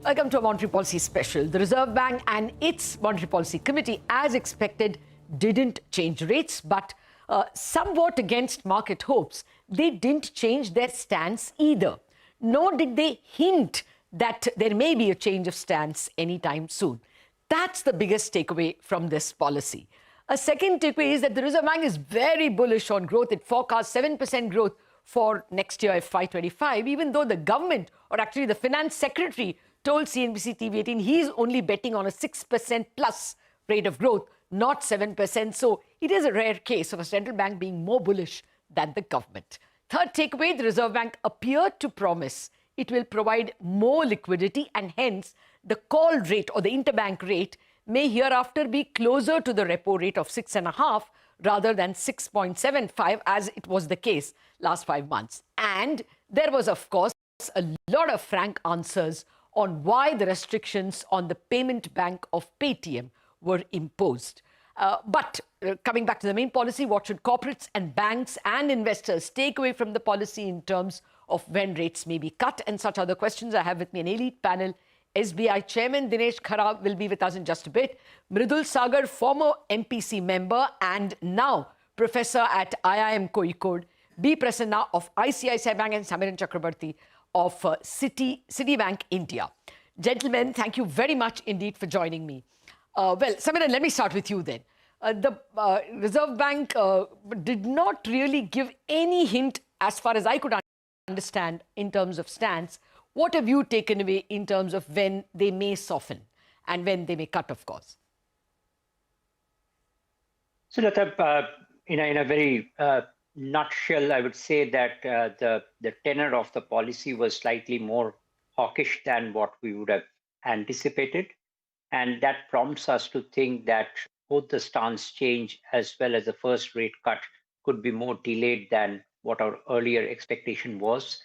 Welcome to a Monetary Policy Special. The Reserve Bank and its Monetary Policy Committee, as expected, didn't change rates, but somewhat against market hopes, they didn't change their stance either. Nor did they hint that there may be a change of stance anytime soon. That's the biggest takeaway from this policy. A second takeaway is that the Reserve Bank is very bullish on growth. It forecasts 7% growth for next year, FY25, even though the government, or actually the Finance Secretary, told CNBC-TV18 he's only betting on a 6% plus rate of growth, not 7%. So it is a rare case of a central bank being more bullish than the government. Third takeaway, the Reserve Bank appeared to promise it will provide more liquidity, and hence the call rate or the interbank rate may hereafter be closer to the repo rate of 6.5 rather than 6.75 as it was the case last 5 months. And there was, of course, a lot of frank answers on why the restrictions on the payment bank of Paytm were imposed. But coming back to the main policy, what should corporates and banks and investors take away from the policy in terms of when rates may be cut and such other questions? I have with me an elite panel. SBI Chairman Dinesh Khara will be with us in just a bit. Mridul, Saggar, former MPC member and now professor at IIM Kozhikode. B. Prasanna of ICICI Bank and Samiran Chakraborty of Citibank, India. Gentlemen, thank you very much indeed for joining me. Well, Samiran, let me start with you then. The Reserve Bank did not really give any hint, as far as I could understand, in terms of stance. What have you taken away in terms of when they may soften and when they may cut, of course? So, Latha, in a very nutshell, I would say that the tenor of the policy was slightly more hawkish than what we would have anticipated. And that prompts us to think that both the stance change as well as the first rate cut could be more delayed than what our earlier expectation was.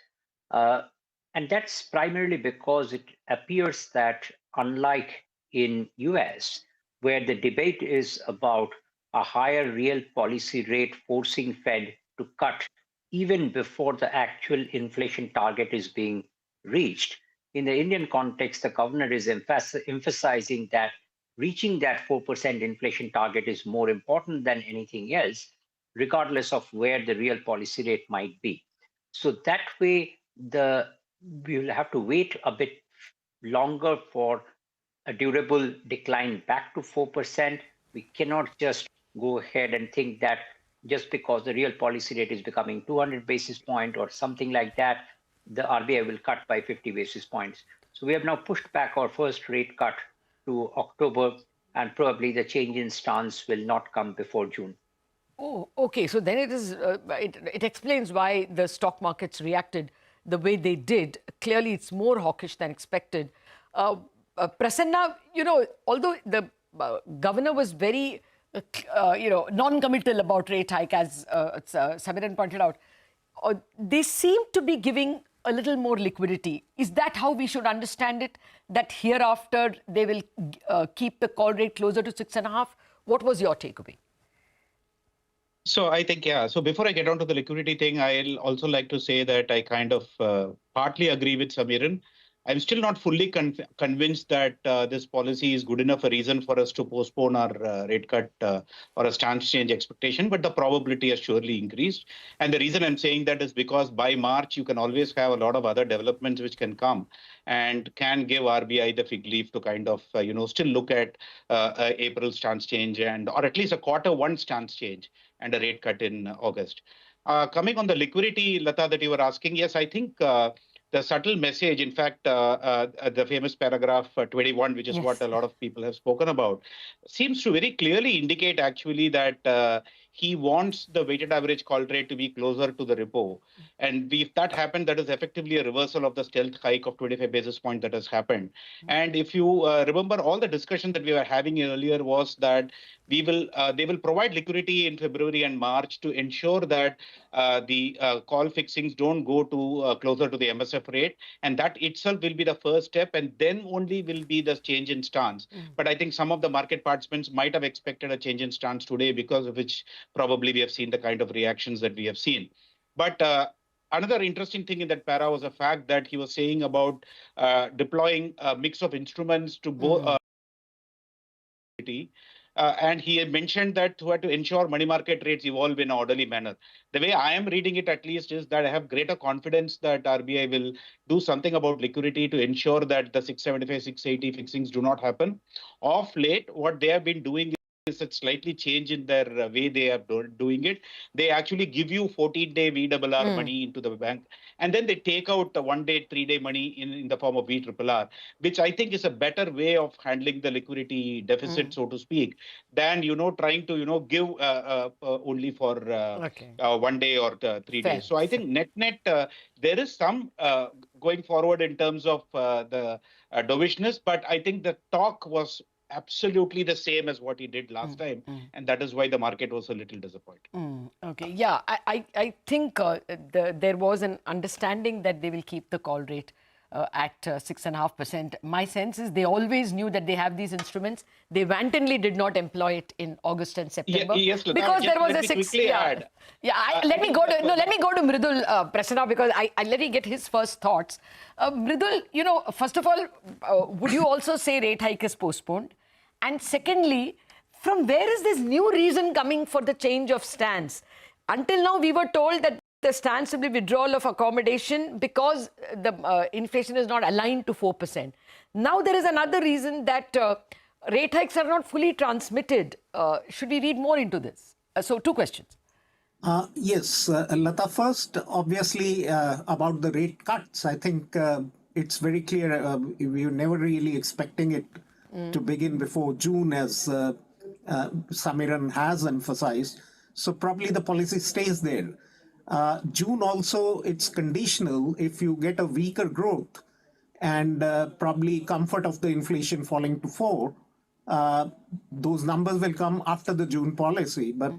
And that's primarily because it appears that unlike in US, where the debate is about a higher real policy rate forcing Fed to cut even before the actual inflation target is being reached, in the Indian context, the governor is emphasizing that reaching that 4% inflation target is more important than anything else, regardless of where the real policy rate might be. So that way, we will have to wait a bit longer for a durable decline back to 4%. We cannot just go ahead and think that just because the real policy rate is becoming 200 basis points or something like that, the RBI will cut by 50 basis points. So we have now pushed back our first rate cut to October, and probably the change in stance will not come before June. Oh, okay. So then it is. It explains why the stock markets reacted the way they did. Clearly, it's more hawkish than expected. Prasanna, although the governor was very, non-committal about rate hike, as Samiran pointed out, they seem to be giving a little more liquidity. Is that how we should understand it? That hereafter they will keep the call rate closer to 6.5? What was your takeaway? So I think, yeah. So before I get on to the liquidity thing, I'll also like to say that I kind of partly agree with Samiran. I'm still not fully convinced that this policy is good enough a reason for us to postpone our rate cut or a stance change expectation, but the probability has surely increased. And the reason I'm saying that is because by March, you can always have a lot of other developments which can come and can give RBI the fig leaf to kind of, still look at April stance change or at least a Q1 stance change and a rate cut in August. Coming on the liquidity, Latha, that you were asking, yes, I think the subtle message, in fact, the famous paragraph 21, which is what a lot of people have spoken about, seems to very clearly indicate actually that he wants the weighted average call rate to be closer to the repo. And if that happened, that is effectively a reversal of the stealth hike of 25 basis points that has happened. And if you remember, all the discussion that we were having earlier was that they will provide liquidity in February and March to ensure that the call fixings don't go to closer to the MSF rate. And that itself will be the first step. And then only will be the change in stance. But I think some of the market participants might have expected a change in stance today, because of which probably we have seen the kind of reactions that we have seen. But another interesting thing in that para was the fact that he was saying about deploying a mix of instruments to both. And he had mentioned that to ensure money market rates evolve in an orderly manner. The way I am reading it, at least, is that I have greater confidence that RBI will do something about liquidity to ensure that the 675, 680 fixings do not happen. Of late, what they have been doing is a slightly change in their way they are doing it. They actually give you 14-day VRR money into the bank, and then they take out the 1-day, 3-day money in the form of VRRR, which I think is a better way of handling the liquidity deficit, so to speak, than trying to give only for 1 day or 3 days. So I think net there is some going forward in terms of the dovishness, but I think the talk was absolutely the same as what he did last time, and that is why the market was a little disappointed. Okay, yeah, I think there was an understanding that they will keep the call rate at 6.5%. My sense is they always knew that they have these instruments. They wantonly did not employ it in August and September because there was a six. Let me go to Mridul, Prasanna, because I let me get his first thoughts. Mridul, first of all, would you also say rate hike is postponed? And secondly, from where is this new reason coming for the change of stance? Until now, we were told that the stance will be withdrawal of accommodation because the inflation is not aligned to 4%. Now there is another reason that rate hikes are not fully transmitted. Should we read more into this? So, two questions. Yes, Latha, first, obviously, about the rate cuts, I think it's very clear we were never really expecting it to begin before June, as Samiran has emphasized. So probably the policy stays there. June also, it's conditional. If you get a weaker growth and probably comfort of the inflation falling to 4, those numbers will come after the June policy. But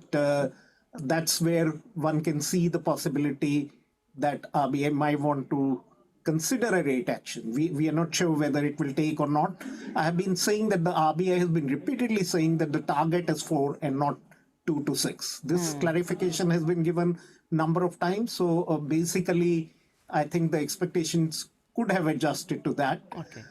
that's where one can see the possibility that RBI might want to consider a rate action. We are not sure whether it will take or not. I have been saying that the RBI has been repeatedly saying that the target is 4 and not 2 to 6. This clarification has been given number of times. So basically, I think the expectations could have adjusted to that. Okay.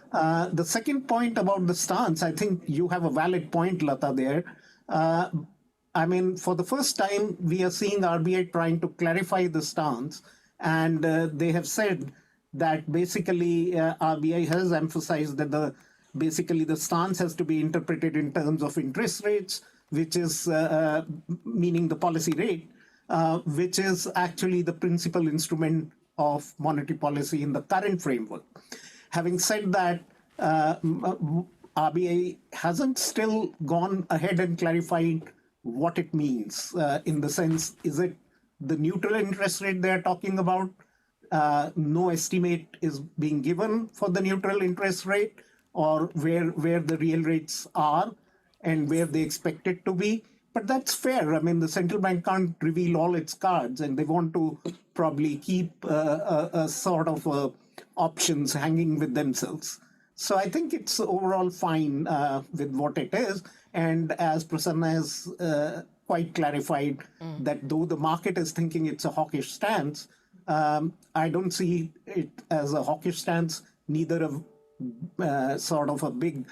The second point about the stance, I think you have a valid point, Latha, there. I mean, for the first time, we are seeing RBI trying to clarify the stance. And they have said that basically RBI has emphasized that basically the stance has to be interpreted in terms of interest rates, which is meaning the policy rate, which is actually the principal instrument of monetary policy in the current framework. Having said that, RBI hasn't still gone ahead and clarified what it means in the sense, is it the neutral interest rate they're talking about? No estimate is being given for the neutral interest rate, or where the real rates are and where they expect it to be. But that's fair. I mean, the central bank can't reveal all its cards, and they want to probably keep a sort of options hanging with themselves. So I think it's overall fine with what it is. And as Prasanna has quite clarified, that though the market is thinking it's a hawkish stance, I don't see it as a hawkish stance, neither a sort of a big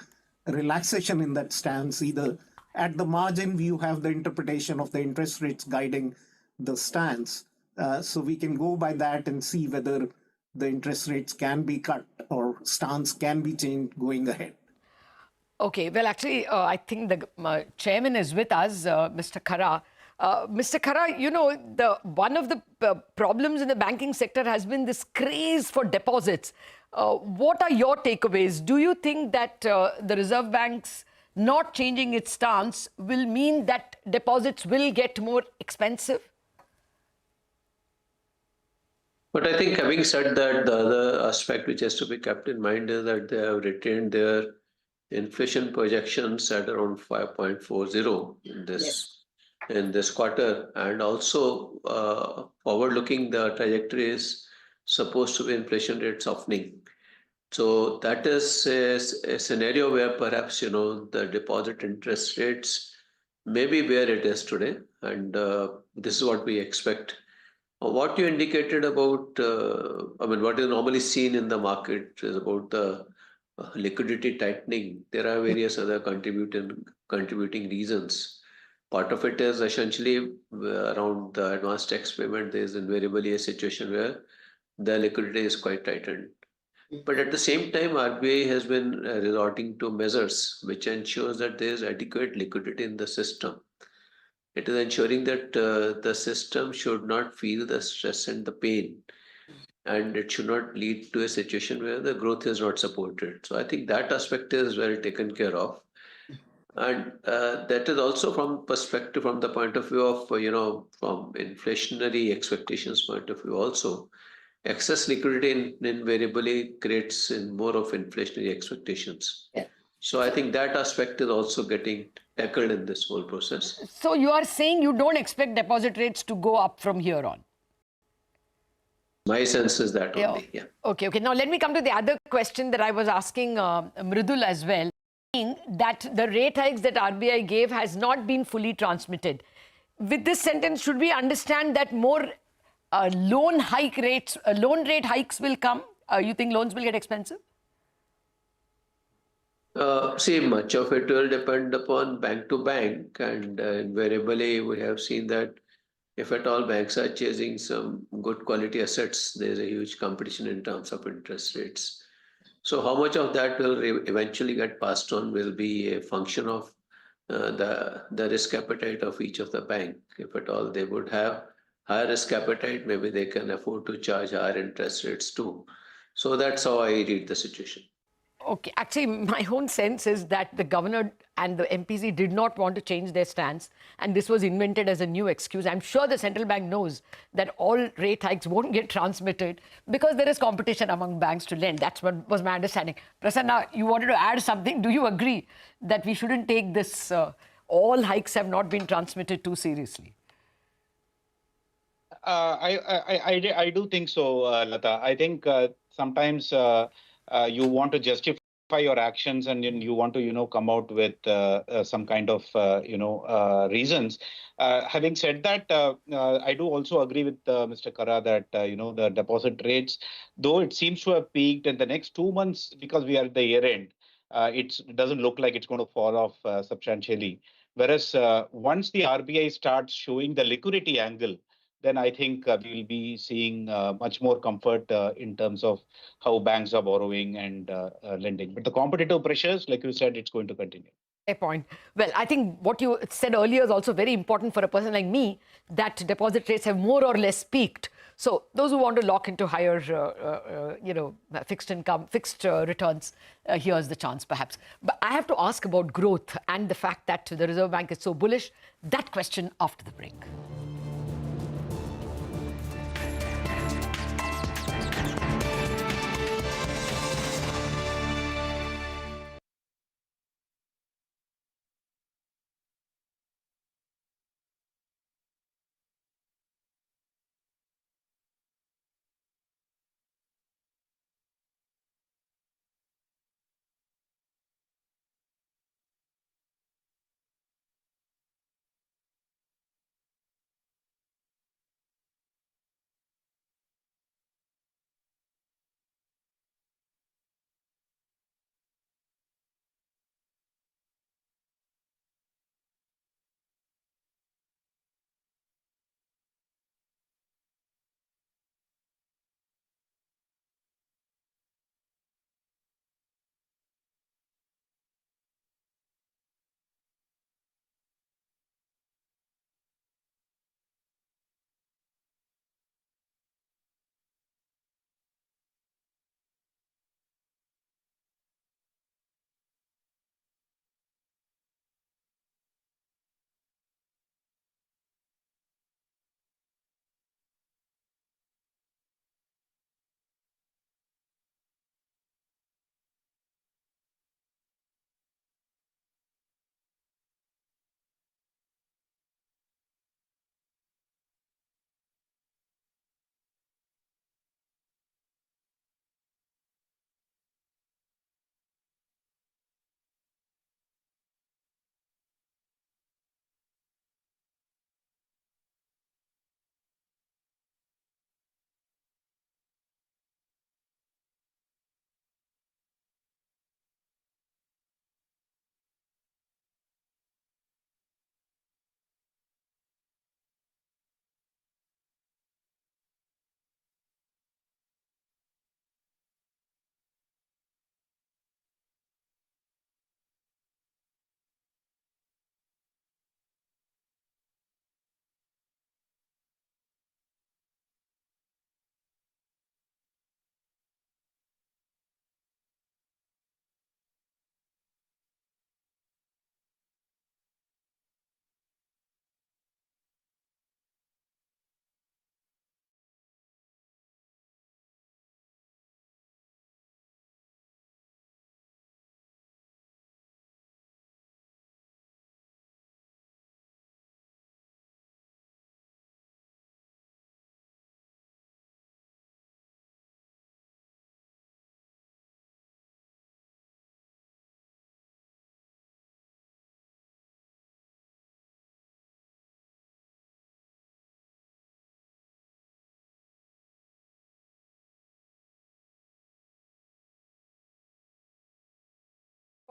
relaxation in that stance either. At the margin, you have the interpretation of the interest rates guiding the stance. So we can go by that and see whether the interest rates can be cut or stance can be changed going ahead. Okay, well, actually, I think the chairman is with us, Mr. Khara. Mr. Khara, one of the problems in the banking sector has been this craze for deposits. What are your takeaways? Do you think that the Reserve Bank's not changing its stance will mean that deposits will get more expensive? But I think, having said that, the other aspect which has to be kept in mind is that they have retained their inflation projections at around 5.40 in this quarter, and also forward-looking, the trajectory is supposed to be inflation rate softening. So that is a scenario where perhaps the deposit interest rates may be where it is today, and this is what we expect What you indicated about, what is normally seen in the market is about the liquidity tightening. There are various other contributing reasons. Part of it is essentially around the advanced tax payment. There is invariably a situation where the liquidity is quite tightened. But at the same time, RBI has been resorting to measures which ensures that there is adequate liquidity in the system. It is ensuring that the system should not feel the stress and the pain, and it should not lead to a situation where the growth is not supported. So I think that aspect is well taken care of. And that is also from the point of view of, from inflationary expectations point of view also. Excess liquidity invariably creates in more of inflationary expectations. Yeah. So I think that aspect is also getting tackled in this whole process. So you are saying you don't expect deposit rates to go up from here on? My sense is that only, yeah. Okay. Now let me come to the other question that I was asking Mridul as well. That the rate hikes that RBI gave has not been fully transmitted. With this sentence, should we understand that more loan rate hikes will come? You think loans will get expensive? See, much of it will depend upon bank to bank, and invariably we have seen that if at all banks are chasing some good quality assets, there's a huge competition in terms of interest rates. So how much of that will eventually get passed on will be a function of the risk appetite of each of the bank. If at all they would have higher risk appetite, maybe they can afford to charge higher interest rates too. So that's how I read the situation. Okay, actually, my own sense is that the governor and the MPC did not want to change their stance, and this was invented as a new excuse. I'm sure the central bank knows that all rate hikes won't get transmitted because there is competition among banks to lend. That's what was my understanding. Prasanna, you wanted to add something. Do you agree that we shouldn't take this, all hikes have not been transmitted too seriously? I do think so, Latha. I think sometimes you want to justify your actions, and you want to come out with some kind of reasons. Having said that, I do also agree with Mr. Kara that the deposit rates, though it seems to have peaked in the next 2 months because we are at the year end, it doesn't look like it's going to fall off substantially. Whereas once the RBI starts showing the liquidity angle, then I think we will be seeing much more comfort in terms of how banks are borrowing and lending. But the competitive pressures, like you said, it's going to continue. Fair point. Well, I think what you said earlier is also very important for a person like me, that deposit rates have more or less peaked. So those who want to lock into higher, fixed income, fixed returns, here's the chance perhaps. But I have to ask about growth and the fact that the Reserve Bank is so bullish. That question after the break.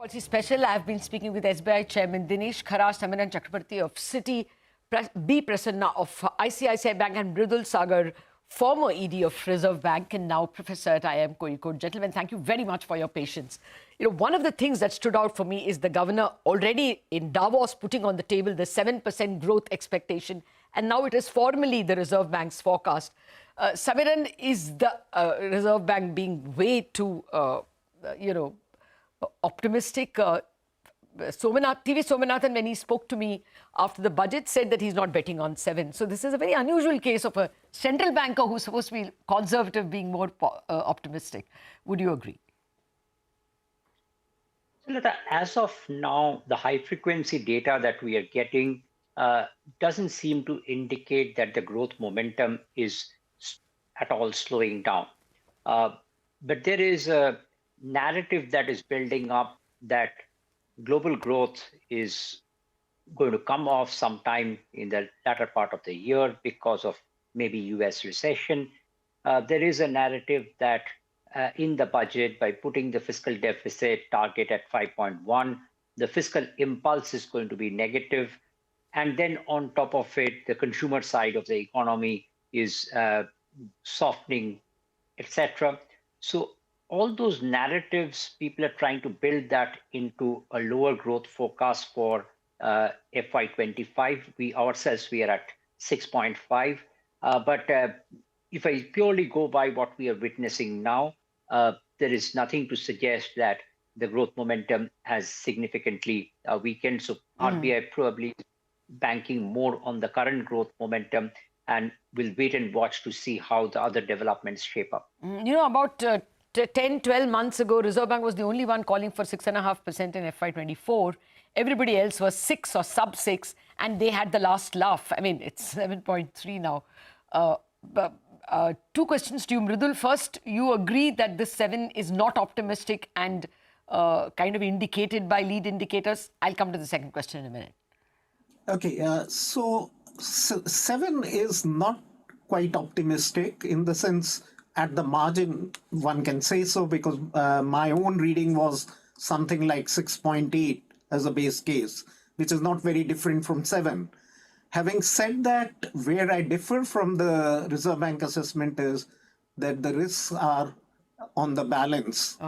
Policy Special. I've been speaking with SBI Chairman Dinesh Khara, Samiran Chakraborty of Citi, B. Prasanna of ICICI Bank, and Mridul Saggar, former ED of Reserve Bank and now professor at IIM Kozhikode. Gentlemen, thank you very much for your patience. One of the things that stood out for me is the governor already in Davos putting on the table the 7% growth expectation, and now it is formally the Reserve Bank's forecast. Samiran, is the Reserve Bank being way too, optimistic? TV Somanathan, when he spoke to me after the budget, said that he's not betting on 7. So this is a very unusual case of a central banker who's supposed to be conservative being more optimistic. Would you agree? So, Latha, as of now, the high-frequency data that we are getting doesn't seem to indicate that the growth momentum is at all slowing down. But there is a narrative that is building up that global growth is going to come off sometime in the latter part of the year because of maybe US recession. There is a narrative that in the budget, by putting the fiscal deficit target at 5.1, the fiscal impulse is going to be negative. And then on top of it, the consumer side of the economy is softening, etc. So all those narratives, people are trying to build that into a lower growth forecast for FY25. We are at 6.5. But if I purely go by what we are witnessing now, there is nothing to suggest that the growth momentum has significantly weakened. So RBI probably banking more on the current growth momentum, and we'll wait and watch to see how the other developments shape up. About 10, 12 months ago, Reserve Bank was the only one calling for 6.5% in FY24. Everybody else was 6 or sub 6, and they had the last laugh. I mean, it's 7.3 now. Two questions to you, Mridul. First, you agree that this 7 is not optimistic and kind of indicated by lead indicators? I'll come to the second question in a minute. Okay, so 7 is not quite optimistic in the sense at the margin, one can say so, because my own reading was something like 6.8 as a base case, which is not very different from 7. Having said that, where I differ from the Reserve Bank assessment is that the risks are on the balance.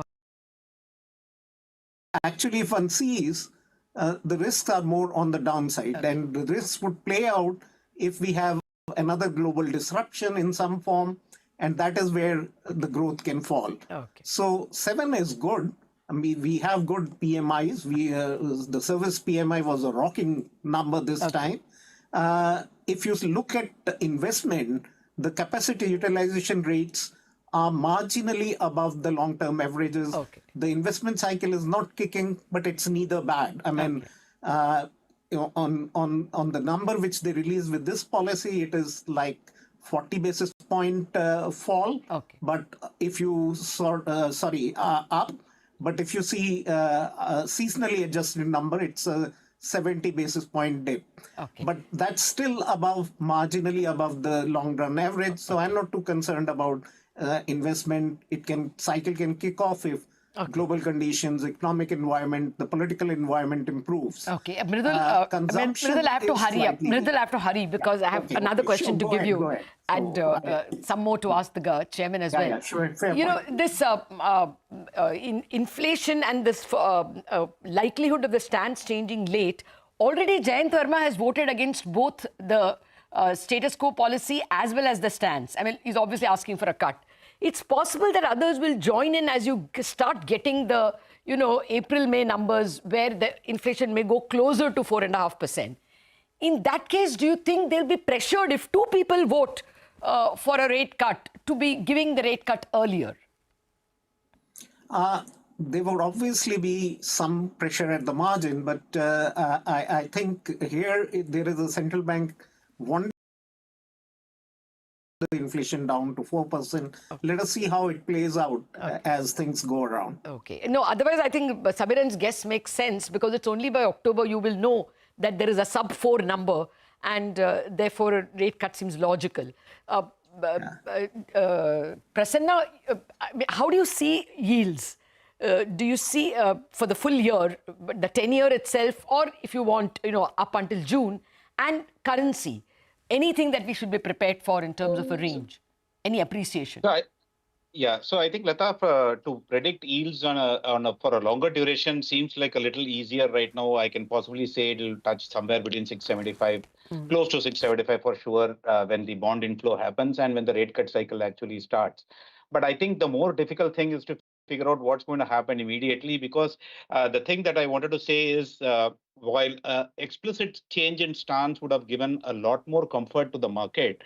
Actually, if one sees, the risks are more on the downside, and the risks would play out if we have another global disruption in some form, and that is where the growth can fall. Okay. So 7 is good. I mean, we have good PMIs. The service PMI was a rocking number this time. If you look at investment, the capacity utilization rates are marginally above the long-term averages. Okay. The investment cycle is not kicking, but it's neither bad. I mean, on the number which they release with this policy, it is like 40 basis point fall. Okay. But if you up. But if you see a seasonally adjusted number, it's a 70 basis point dip. Okay. But that's still marginally above the long run average. So I'm not too concerned about investment. Cycle can kick off if global conditions, economic environment, the political environment improves. Okay, Mridul, I have to hurry up. Mridul, I have to hurry because I have another question to give you and some more to ask the chairman as well. Yeah, sure. Fair point. This inflation and this likelihood of the stance changing late, already Jayant Verma has voted against both the status quo policy as well as the stance. I mean, he's obviously asking for a cut. It's possible that others will join in as you start getting the, April-May numbers where the inflation may go closer to 4.5%. In that case, do you think they'll be pressured if two people vote for a rate cut to be giving the rate cut earlier? There would obviously be some pressure at the margin, but I think here there is a central bank wanting the inflation down to 4%. Let us see how it plays out as things go around. Okay. No, otherwise I think Samiran's guess makes sense because it's only by October you will know that there is a sub 4 number and therefore a rate cut seems logical. Prasanna, how do you see yields? do you see for the full year, the 10-year itself, or if you want, up until June, and currency, anything that we should be prepared for in terms of a range, any appreciation? So I think, Latha, to predict yields for a longer duration seems like a little easier right now. I can possibly say it'll touch somewhere between 675, close to 675 for sure, when the bond inflow happens and when the rate cut cycle actually starts. But I think the more difficult thing is to figure out what's going to happen immediately, because the thing that I wanted to say is while explicit change in stance would have given a lot more comfort to the market,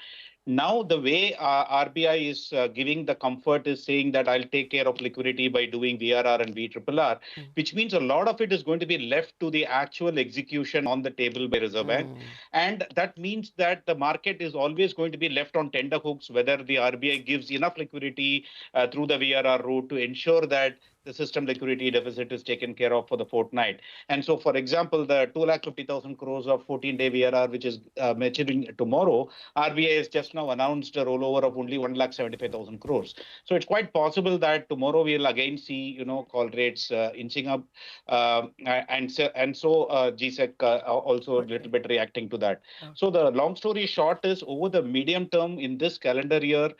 now the way RBI is giving the comfort is saying that I'll take care of liquidity by doing VRR and VRRR, which means a lot of it is going to be left to the actual execution on the table by Reserve Bank. And that means that the market is always going to be left on tenterhooks, whether the RBI gives enough liquidity through the VRR route to ensure that the system liquidity deficit is taken care of for the fortnight. And so, for example, the 250,000 crores of 14-day VRR, which is maturing tomorrow, RBI has just now announced a rollover of only 175,000 crores. So it's quite possible that tomorrow we'll again see, call rates inching up, and so GSEC also a little bit reacting to that. So the long story short is, over the medium term in this calendar year,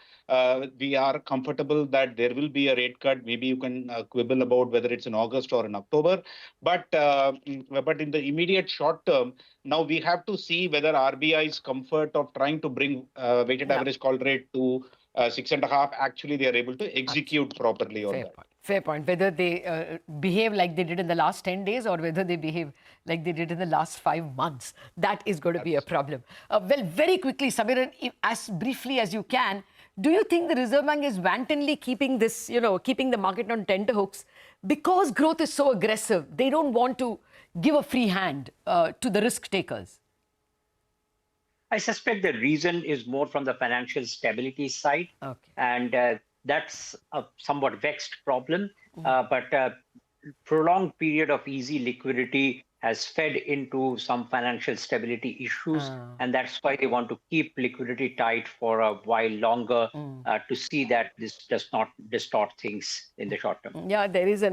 we are comfortable that there will be a rate cut. Maybe you can quibble about whether it's in August or in October, but in the immediate short term, now we have to see whether RBI's comfort of trying to bring weighted average call rate to 6.5, actually they are able to execute properly on that. Fair point. Whether they behave like they did in the last 10 days or whether they behave like they did in the last 5 months, that is going to be a problem. Well, very quickly, Samiran, as briefly as you can, do you think the Reserve Bank is wantonly keeping this, keeping the market on tenterhooks because growth is so aggressive? They don't want to give a free hand to the risk takers. I suspect the reason is more from the financial stability side. Okay. And that's a somewhat vexed problem. But a prolonged period of easy liquidity has fed into some financial stability issues. And that's why they want to keep liquidity tight for a while longer to see that this does not distort things in the short term. Yeah, there is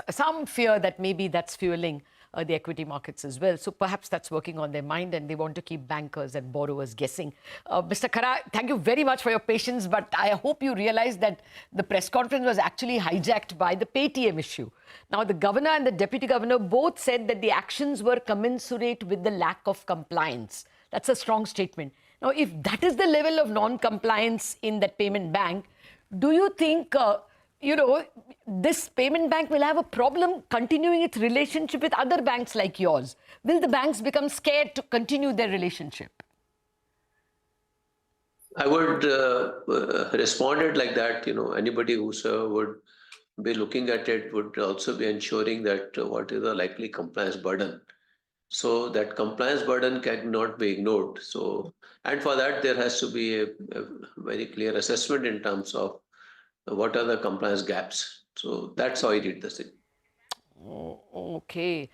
some fear that maybe that's fueling the equity markets as well. So perhaps that's working on their mind and they want to keep bankers and borrowers guessing. Mr. Khara, thank you very much for your patience, but I hope you realize that the press conference was actually hijacked by the Paytm issue. Now, the governor and the deputy governor both said that the actions were commensurate with the lack of compliance. That's a strong statement. Now, if that is the level of non-compliance in that payment bank, do you think this payment bank will have a problem continuing its relationship with other banks like yours? Will the banks become scared to continue their relationship? I would respond it like that. Anybody who would be looking at it would also be ensuring that what is the likely compliance burden. So that compliance burden cannot be ignored. So, and for that, there has to be a very clear assessment in terms of what are the compliance gaps. So that's how I read the thing. Oh, okay.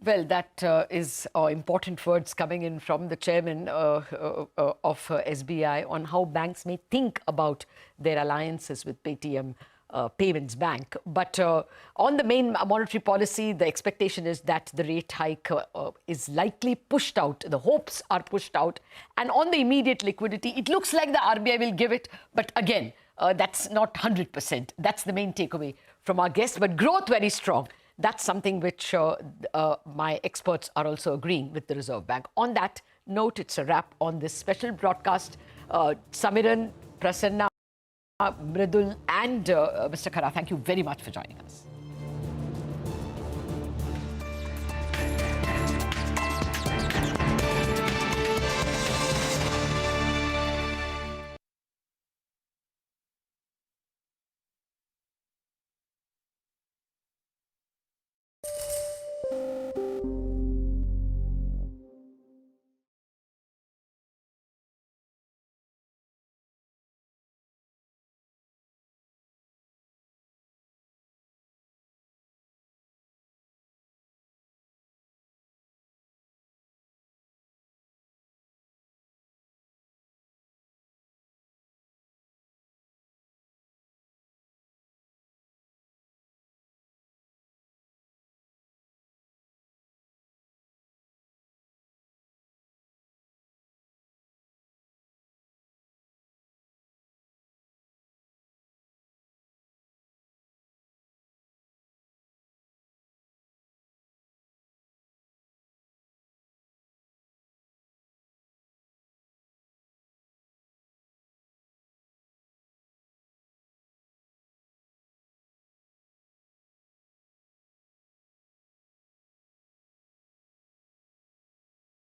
Well, that is important words coming in from the chairman of SBI on how banks may think about their alliances with Paytm Payments Bank. But on the main monetary policy, the expectation is that the rate hike is likely pushed out. The hopes are pushed out. And on the immediate liquidity, it looks like the RBI will give it. But again, that's not 100%. That's the main takeaway from our guests. But growth very strong. That's something which my experts are also agreeing with the Reserve Bank. On that note, it's a wrap on this special broadcast. Samiran, Prasanna, Mridul and Mr. Khara, thank you very much for joining us.